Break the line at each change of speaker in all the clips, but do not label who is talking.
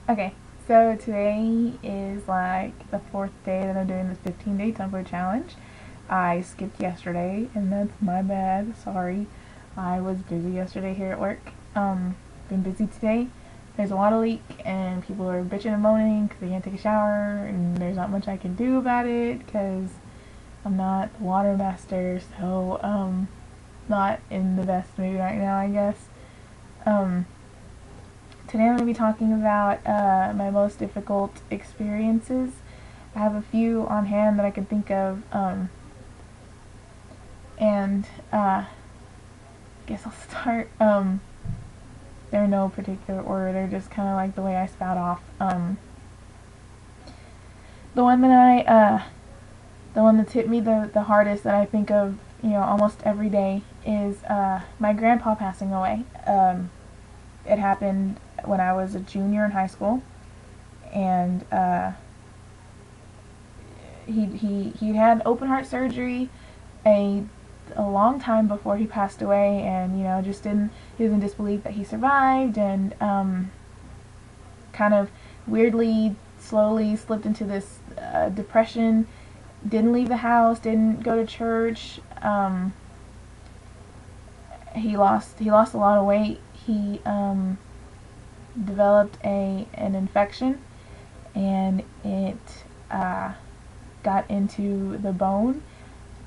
Okay, so today is like the fourth day that I'm doing this 15-day Tumblr challenge. I skipped yesterday, and that's my bad. Sorry. I was busy yesterday here at work. Been busy today. There's a water leak, and people are bitching and moaning because they can't take a shower, and there's not much I can do about it because I'm not the water master, so not in the best mood right now, I guess. Um, Today I'm going to be talking about my most difficult experiences. I have a few on hand that I can think of, and I guess I'll start. They're in no particular order, they're just kind of like the way I spout off. The one that the one that's hit me the hardest that I think of, almost every day is my grandpa passing away. It happened when I was a junior in high school, and he had open heart surgery a long time before he passed away, and just didn't he was in disbelief that he survived, and kind of weirdly slowly slipped into this depression. Didn't leave the house, didn't go to church. He lost a lot of weight. He developed an infection, and it got into the bone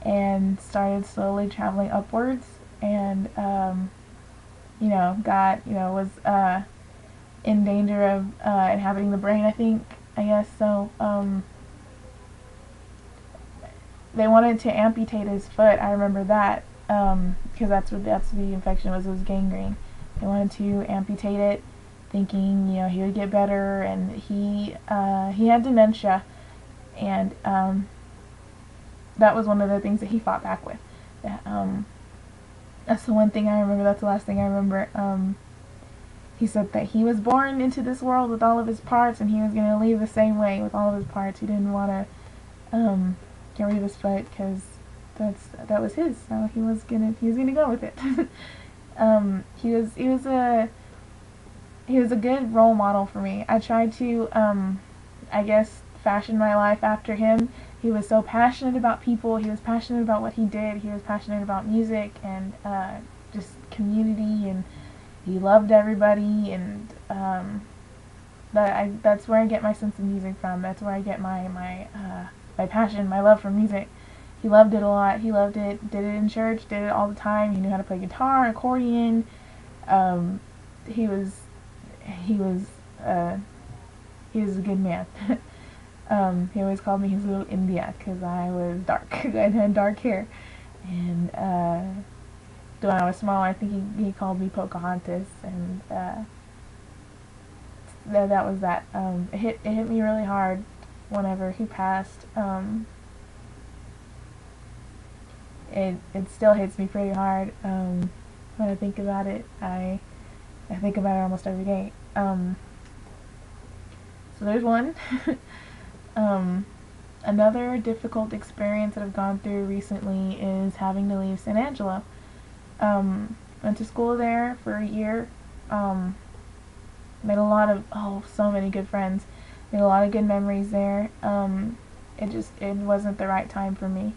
and started slowly traveling upwards, and was in danger of inhabiting the brain, I guess. So they wanted to amputate his foot. I remember that, because that's the infection was. It was gangrene. They wanted to amputate it, thinking he would get better, and he had dementia, and that was one of the things that he fought back with. That's the one thing I remember. That's the last thing I remember. He said that he was born into this world with all of his parts, and he was gonna leave the same way with all of his parts. He didn't want to get rid of his foot because that was his. So he was gonna go with it. He was a good role model for me. I tried to I guess fashion my life after him. He was so passionate about people. He was passionate about what he did. He was passionate about music and just community, and he loved everybody. And that's where I get my sense of music from. That's where I get my passion, my love for music. He loved it a lot. He loved it. Did it in church. Did it all the time. He knew how to play guitar, accordion. He was a good man. He always called me his little India because I was dark. I had dark hair, and when I was small, I think he called me Pocahontas, and that was that. It hit me really hard whenever he passed. It still hits me pretty hard when I think about it. I think about it almost every day. So there's one. Another difficult experience that I've gone through recently is having to leave San Angelo. Went to school there for a year. Made a lot of so many good friends. Made a lot of good memories there. It wasn't the right time for me,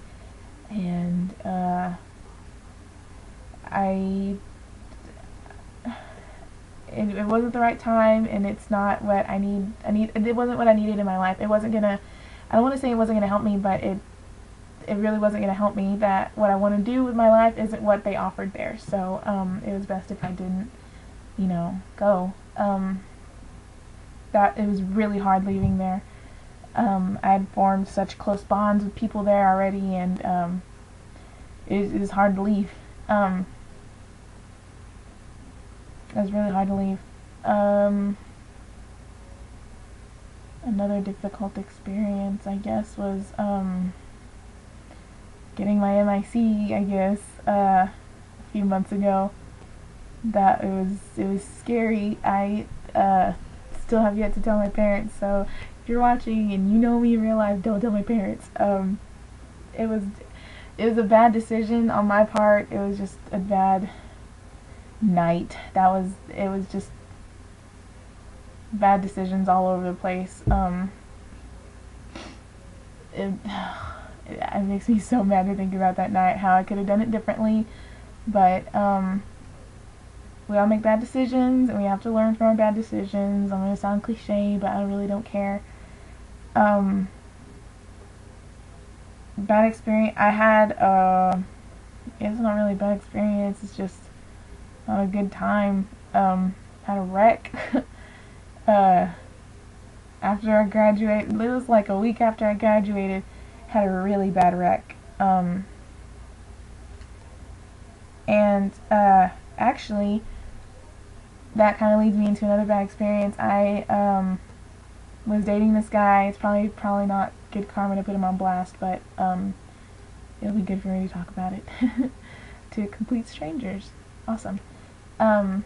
and it wasn't the right time, and it's not what I need. It wasn't what I needed in my life. It wasn't gonna. I don't want to say it wasn't gonna help me, but it really wasn't gonna help me. That what I want to do with my life isn't what they offered there. So it was best if I didn't, go. That it was really hard leaving there. I had formed such close bonds with people there already, and it was hard to leave. It was really hard to leave. Another difficult experience, I guess, was getting my MIC, I guess, a few months ago. That it was scary. I still have yet to tell my parents, so if you're watching and you know me in real life, don't tell my parents. It was a bad decision on my part. It was just a bad night. It was just bad decisions all over the place. It makes me so mad to think about that night, how I could have done it differently, but we all make bad decisions, and we have to learn from our bad decisions. I'm gonna sound cliche, but I really don't care. Bad experience, I had, it's not really a bad experience, it's just not a good time. Had a wreck, after I graduated. It was like a week after I graduated. Had a really bad wreck. Actually, that kind of leads me into another bad experience. I was dating this guy. It's probably not good karma to put him on blast, but it'll be good for me to talk about it to complete strangers. Awesome. Yeah,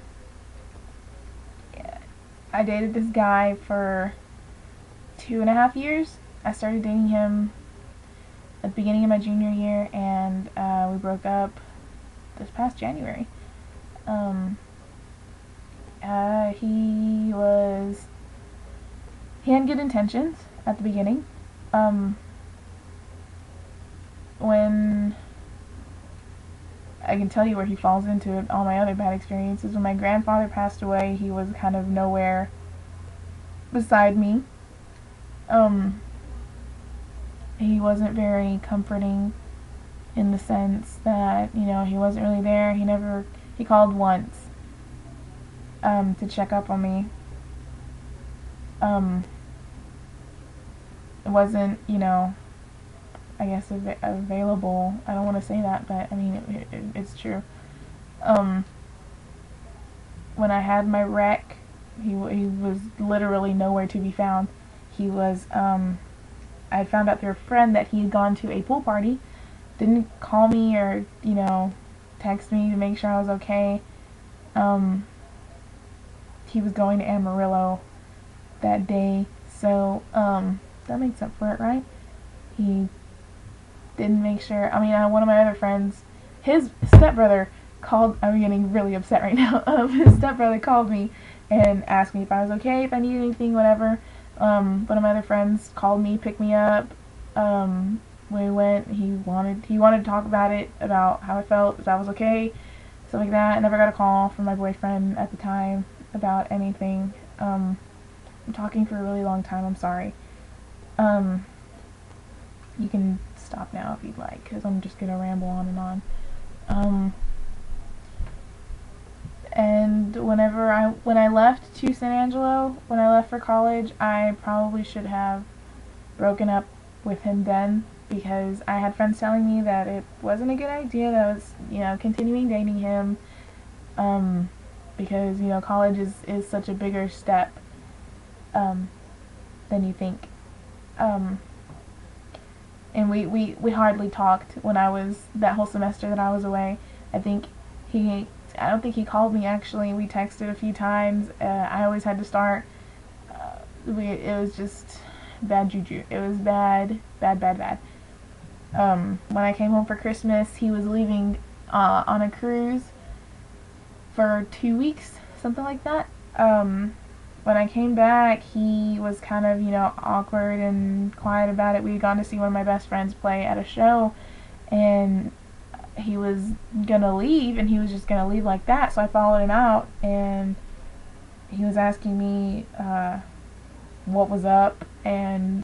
I dated this guy for 2.5 years. I started dating him at the beginning of my junior year, and we broke up this past January. He had good intentions at the beginning. When I can tell you where he falls into it, all my other bad experiences. When my grandfather passed away, he was kind of nowhere beside me. He wasn't very comforting in the sense that, you know, he wasn't really there. He called once to check up on me. It wasn't, you know, I guess available. I don't want to say that, but I mean, it's true. When I had my wreck, he was literally nowhere to be found. He was, I found out through a friend that he had gone to a pool party, didn't call me or, you know, text me to make sure I was okay. He was going to Amarillo that day, so, that makes up for it, right? He didn't make sure. I mean, one of my other friends, his stepbrother called. I'm getting really upset right now. His stepbrother called me and asked me if I was okay, if I needed anything, whatever. One of my other friends called me, picked me up. We went. He wanted to talk about it, about how I felt, if I was okay, stuff like that. I never got a call from my boyfriend at the time about anything. I'm talking for a really long time. I'm sorry. You can stop now if you'd like, because I'm just gonna ramble on and on. And when I left to San Angelo, when I left for college, I probably should have broken up with him then, because I had friends telling me that it wasn't a good idea that I was, you know, continuing dating him, because, you know, college is such a bigger step than you think. And we hardly talked when I was, that whole semester that I was away. I don't think he called me, actually. We texted a few times. I always had to start. It was just bad juju. It was bad. When I came home for Christmas, he was leaving on a cruise for 2 weeks, something like that. When I came back, he was kind of, you know, awkward and quiet about it. We had gone to see one of my best friends play at a show, and he was gonna leave, and he was just gonna leave like that. So I followed him out, and he was asking me what was up, and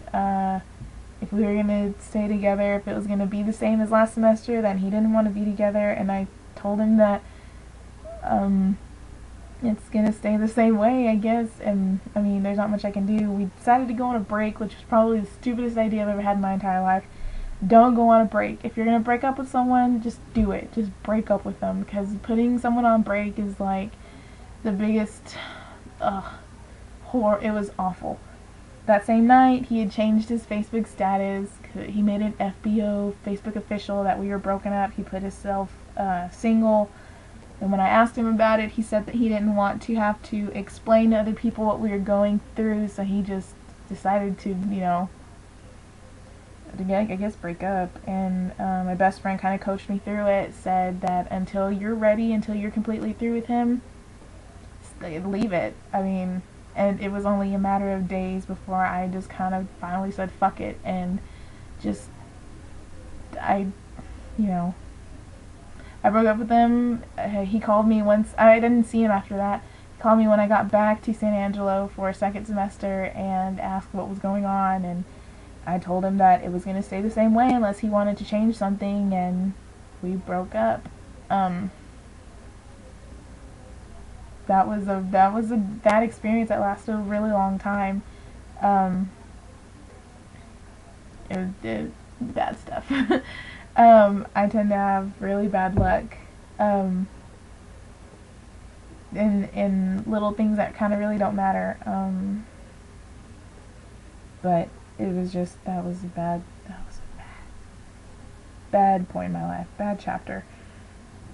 if we were gonna stay together, if it was gonna be the same as last semester. Then he didn't want to be together, and I told him that it's gonna stay the same way, I guess. And I mean, there's not much I can do. We decided to go on a break, which was probably the stupidest idea I've ever had in my entire life. Don't go on a break. If you're gonna break up with someone, just do it. Just break up with them, because putting someone on break is like the biggest horror. It was awful. That same night, he had changed his Facebook status. He made an FBO, Facebook official, that we were broken up. He put himself single. And when I asked him about it, he said that he didn't want to have to explain to other people what we were going through, so he just decided to, you know, I guess break up. And my best friend kind of coached me through it, said that until you're ready, until you're completely through with him, leave it. I mean, and it was only a matter of days before I just kind of finally said fuck it, and just, I, you know, I broke up with him. He called me once. I didn't see him after that. He called me when I got back to San Angelo for a second semester and asked what was going on, and I told him that it was going to stay the same way unless he wanted to change something, and we broke up. That experience that lasted a really long time. It bad stuff. I tend to have really bad luck in little things that kind of really don't matter. But it was just, that was a bad point in my life, bad chapter.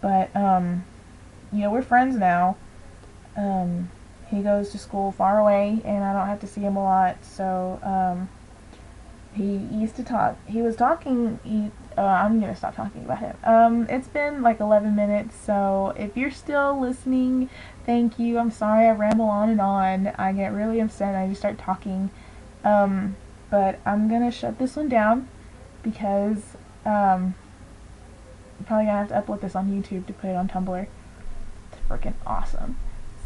But you know, we're friends now. He goes to school far away, and I don't have to see him a lot. So he used to talk. He was talking. I'm gonna stop talking about him. It's been like 11 minutes, so if you're still listening, thank you. I'm sorry I ramble on and on. I get really upset and I just start talking. But I'm gonna shut this one down because I'm probably gonna have to upload this on YouTube to put it on Tumblr. It's freaking awesome.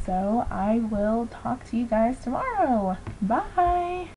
So I will talk to you guys tomorrow. Bye!